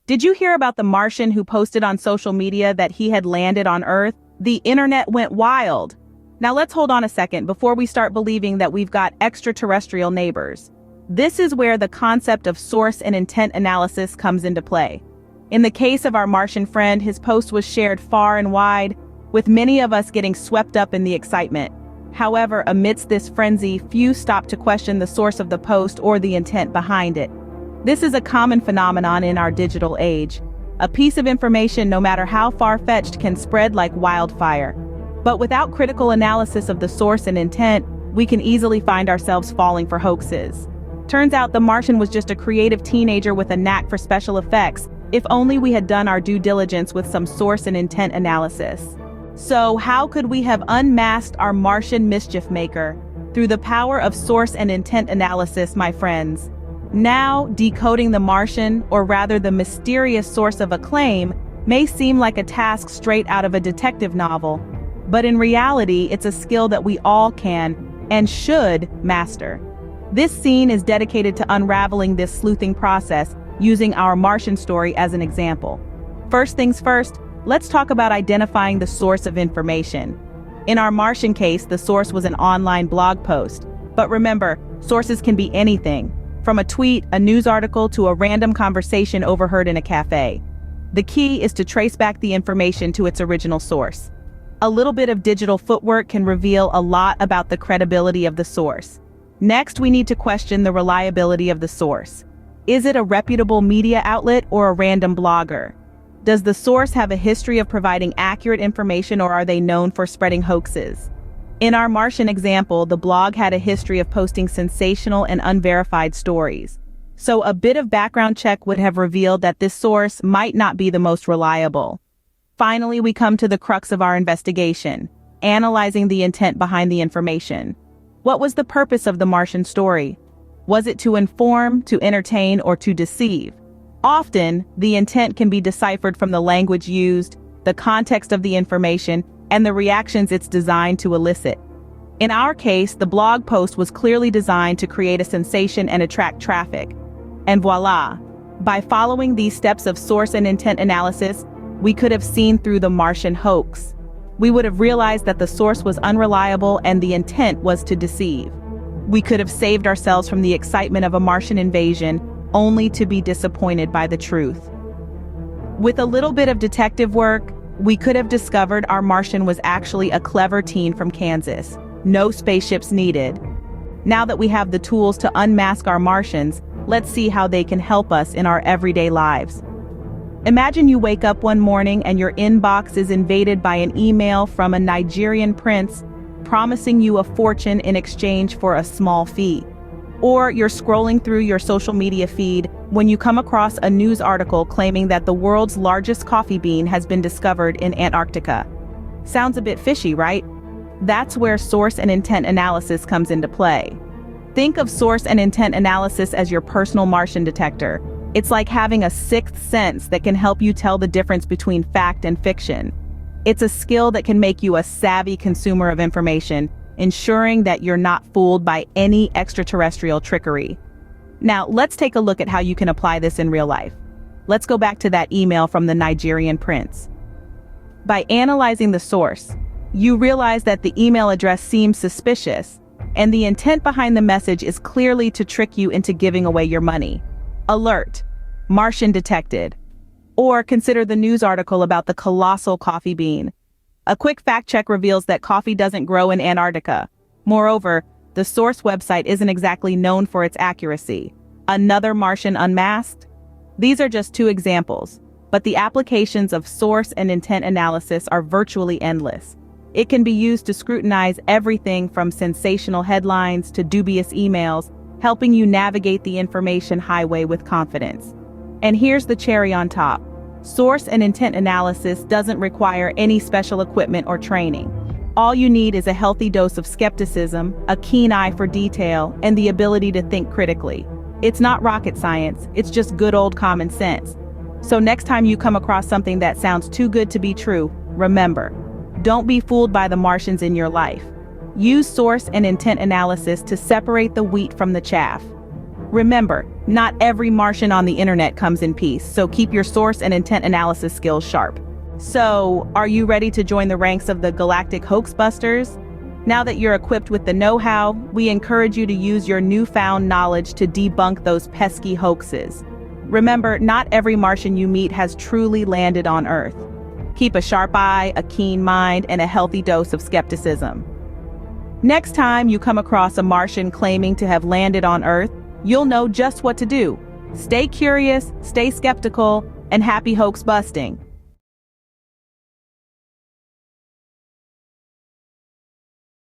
Did you hear about the Martian who posted on social media that he had landed on Earth? The internet went wild. Now let's hold on a second before we start believing that we've got extraterrestrial neighbors. This is where the concept of source and intent analysis comes into play. In the case of our Martian friend, his post was shared far and wide, with many of us getting swept up in the excitement. However, amidst this frenzy, few stopped to question the source of the post or the intent behind it. This is a common phenomenon in our digital age. A piece of information, no matter how far-fetched, can spread like wildfire. But without critical analysis of the source and intent, we can easily find ourselves falling for hoaxes. Turns out the Martian was just a creative teenager with a knack for special effects, if only we had done our due diligence with some source and intent analysis. So how could we have unmasked our Martian mischief maker? Through the power of source and intent analysis, my friends. Now, decoding the Martian, or rather the mysterious source of a claim, may seem like a task straight out of a detective novel. But in reality, it's a skill that we all can, and should, master. This scene is dedicated to unraveling this sleuthing process, using our Martian story as an example. First things first, let's talk about identifying the source of information. In our Martian case, the source was an online blog post. But remember, sources can be anything, from a tweet, a news article, to a random conversation overheard in a cafe. The key is to trace back the information to its original source. A little bit of digital footwork can reveal a lot about the credibility of the source. Next, we need to question the reliability of the source. Is it a reputable media outlet or a random blogger? Does the source have a history of providing accurate information, or are they known for spreading hoaxes? In our Martian example, the blog had a history of posting sensational and unverified stories. So a bit of background check would have revealed that this source might not be the most reliable. Finally, we come to the crux of our investigation, analyzing the intent behind the information. What was the purpose of the Martian story? Was it to inform, to entertain, or to deceive? Often, the intent can be deciphered from the language used, the context of the information, and the reactions it's designed to elicit. In our case, the blog post was clearly designed to create a sensation and attract traffic. And voila! By following these steps of source and intent analysis, we could have seen through the Martian hoax. We would have realized that the source was unreliable and the intent was to deceive. We could have saved ourselves from the excitement of a Martian invasion, only to be disappointed by the truth. With a little bit of detective work, we could have discovered our Martian was actually a clever teen from Kansas. No spaceships needed. Now that we have the tools to unmask our Martians, let's see how they can help us in our everyday lives. Imagine you wake up one morning and your inbox is invaded by an email from a Nigerian prince promising you a fortune in exchange for a small fee. Or you're scrolling through your social media feed when you come across a news article claiming that the world's largest coffee bean has been discovered in Antarctica. Sounds a bit fishy, right? That's where source and intent analysis comes into play. Think of source and intent analysis as your personal Martian detector. It's like having a sixth sense that can help you tell the difference between fact and fiction. It's a skill that can make you a savvy consumer of information, ensuring that you're not fooled by any extraterrestrial trickery. Now, let's take a look at how you can apply this in real life. Let's go back to that email from the Nigerian prince. By analyzing the source, you realize that the email address seems suspicious, and the intent behind the message is clearly to trick you into giving away your money. Alert: Martian detected. Or consider the news article about the colossal coffee bean. A quick fact check reveals that coffee doesn't grow in Antarctica. Moreover, the source website isn't exactly known for its accuracy. Another Martian unmasked? These are just two examples, but the applications of source and intent analysis are virtually endless. It can be used to scrutinize everything from sensational headlines to dubious emails, helping you navigate the information highway with confidence. And here's the cherry on top. Source and intent analysis doesn't require any special equipment or training. All you need is a healthy dose of skepticism, a keen eye for detail, and the ability to think critically. It's not rocket science, it's just good old common sense. So next time you come across something that sounds too good to be true, remember, don't be fooled by the Martians in your life. Use source and intent analysis to separate the wheat from the chaff. Remember, not every Martian on the internet comes in peace, so keep your source and intent analysis skills sharp. So, are you ready to join the ranks of the galactic hoax busters? Now that you're equipped with the know-how, we encourage you to use your newfound knowledge to debunk those pesky hoaxes. Remember, not every Martian you meet has truly landed on Earth. Keep a sharp eye, a keen mind, and a healthy dose of skepticism. Next time you come across a Martian claiming to have landed on Earth, you'll know just what to do. Stay curious, stay skeptical, and happy hoax busting.